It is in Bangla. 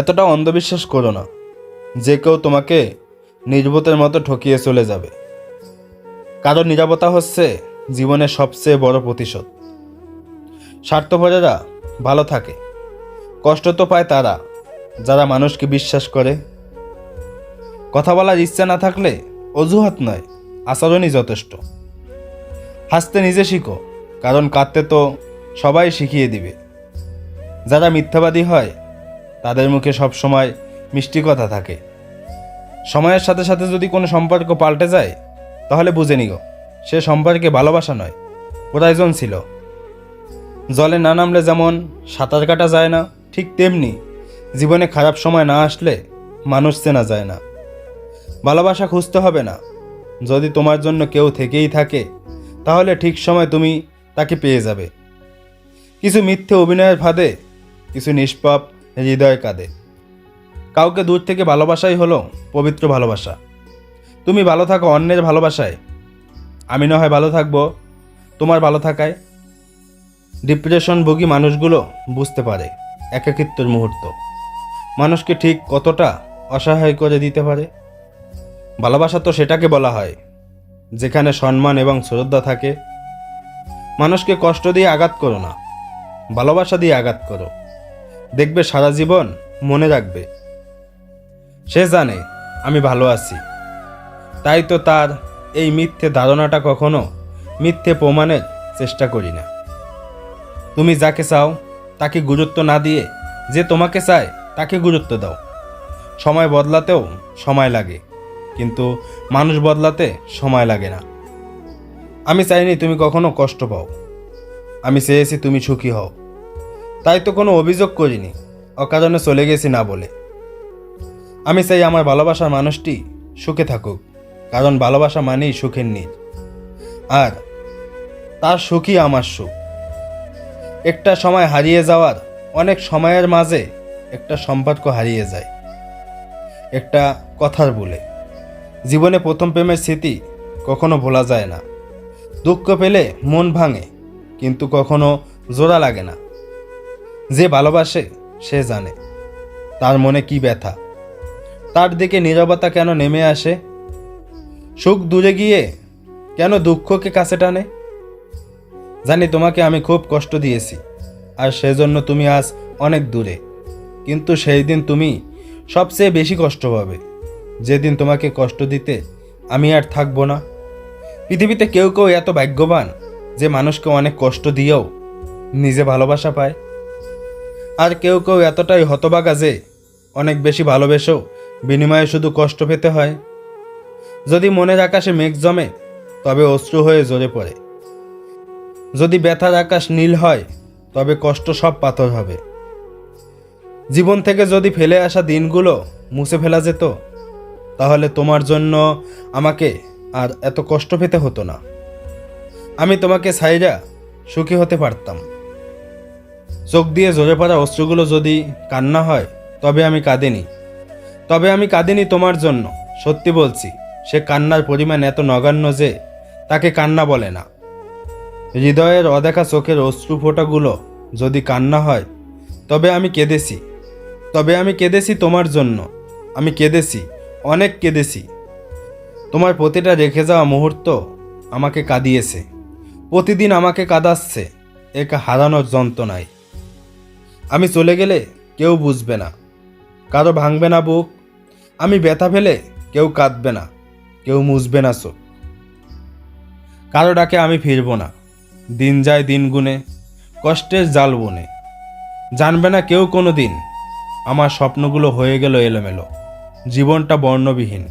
এতটা অন্ধবিশ্বাস করো না যে কেউ তোমাকে নির্বোধের মতো ঠকিয়ে চলে যাবে। কারণ নীরবতা হচ্ছে জীবনের সবচেয়ে বড় প্রতিশোধ। স্বার্থপরেরা ভালো থাকে, কষ্ট তো পায় তারা যারা মানুষকে বিশ্বাস করে। কথা বলার ইচ্ছা না থাকলে অজুহাত নয়, আচরণই যথেষ্ট। হাসতে নিজে শিখো, কারণ কাঁদতে তো সবাই শিখিয়ে দিবে। যারা মিথ্যাবাদী হয় তাদের মুখে সবসময় মিষ্টি কথা থাকে। সময়ের সাথে সাথে যদি কোনো সম্পর্ক পাল্টে যায় তাহলে বুঝে নিও সে সম্পর্কে ভালোবাসা নয়, প্রয়োজন ছিল। জলে না নামলে যেমন সাঁতার কাটা যায় না, ঠিক তেমনি জীবনে খারাপ সময় না আসলে মানুষ চেনা যায় না। ভালোবাসা খুঁজতে হবে না, যদি তোমার জন্য কেউ থেকেই থাকে তাহলে ঠিক সময় তুমি তাকে পেয়ে যাবে। কিছু মিথ্যে অভিনয়ের ফাঁদে কিছু নিষ্পাপ হৃদয় কাঁদে। কাউকে দূর থেকে ভালোবাসাই হলো পবিত্র ভালোবাসা। তুমি ভালো থাকো অন্যের ভালোবাসায়, আমি না হয় ভালো থাকবো তোমার ভালো থাকায়। ডিপ্রেশনভোগী মানুষগুলো বুঝতে পারে একাকিত্বের মুহূর্ত মানুষকে ঠিক কতটা অসহায় করে দিতে পারে। ভালোবাসা তো সেটাকে বলা হয় যেখানে সম্মান এবং শ্রদ্ধা থাকে। মানুষকে কষ্ট দিয়ে আঘাত করো না, ভালোবাসা দিয়ে আঘাত করো, দেখবে সারা জীবন মনে রাখবে। সে জানে আমি ভালো আছি, তাই তো তার এই মিথ্যে ধারণাটা কখনো মিথ্যে প্রমাণের চেষ্টা করি না। তুমি যাকে চাও তাকে গুরুত্ব না দিয়ে যে তোমাকে চায় তাকে গুরুত্ব দাও। সময় বদলাতেও সময় লাগে, কিন্তু মানুষ বদলাতে সময় লাগে না। আমি চাইনি তুমি কখনো কষ্ট পাও, আমি চেয়েছি তুমি সুখী হও। তাই তো কোনো অভিযোগ করিনি, অকারণে চলে গেছি না বলে। আমি চাই আমার ভালোবাসার মানুষটি সুখে থাকুক, কারণ ভালোবাসা মানেই সুখের নীড়, আর তার সুখই আমার সুখ। একটা সময় হারিয়ে যাওয়ার অনেক সময়ের মাঝে একটা সম্পর্ক হারিয়ে যায় একটা কথার বলে। জীবনে প্রথম প্রেমের স্মৃতি কখনো ভোলা যায় না। দুঃখ পেলে মন ভাঙে, কিন্তু কখনো জোড়া লাগে না। যে ভালোবাসে সে জানে তার মনে কি ব্যথা, তার দিকে নীরবতা কেন নেমে আসে, সুখ দূরে গিয়ে কেন দুঃখকে কাছে টানে। জানি তোমাকে আমি খুব কষ্ট দিয়েছি, আর সেজন্য তুমি আজ অনেক দূরে। কিন্তু সেই দিন তুমি সবচেয়ে বেশি কষ্ট পাবে, যেদিন তোমাকে কষ্ট দিতে আমি আর থাকবো না। পৃথিবীতে কেউ কেউ এত ভাগ্যবান যে মানুষকে অনেক কষ্ট দিয়েও নিজে ভালোবাসা পায়, আর কেউ কেউ এতটাই হতভাগা যে অনেক বেশি ভালোবেসেও বিনিময়ে শুধু কষ্ট পেতে হয়। যদি মনের আকাশে মেঘ জমে তবে অশ্রু হয়ে ঝরে পড়ে। যদি ব্যথার আকাশ নীল হয় তবে কষ্ট সব পাথর হবে। জীবন থেকে যদি ফেলে আসা দিনগুলো মুছে ফেলা যেত তাহলে তোমার জন্য আমাকে আর এত কষ্ট পেতে হতো না। আমি তোমাকে ছাইরা সুখী হতে পারতাম। চোখ দিয়ে ঝরে পড়া অশ্রুগুলো যদি কান্না হয় তবে আমি কাঁদিনি তোমার জন্য। সত্যি বলছি, সে কান্নার পরিমাণ এত নগণ্য যে তাকে কান্না বলে না। হৃদয়ের অদেখা চোখের অশ্রু ফোঁটাগুলো যদি কান্না হয় তবে আমি কেঁদেছি তোমার জন্য। আমি কেঁদেছি, অনেক কেঁদেছি। তোমার প্রতিটা রেখে যাওয়া মুহূর্ত আমাকে কাঁদিয়েছে, প্রতিদিন আমাকে কাঁদাচ্ছে এক হারানোর যন্ত্রণায়। আমি চলে গেলে কেউ বুঝবে না, কারো ভাঙবে না বুক। আমি ব্যথা ফেলে কেউ কাঁদবে না, কেউ মুছবে না চোখ। কারো ডাকে আমি ফিরব না। দিন যায় দিন গুনে, কষ্টের জাল বুনে। জানবে না কেউ কোনো দিন আমার স্বপ্নগুলো হয়ে গেল এলোমেলো, জীবনটা বর্ণবিহীন।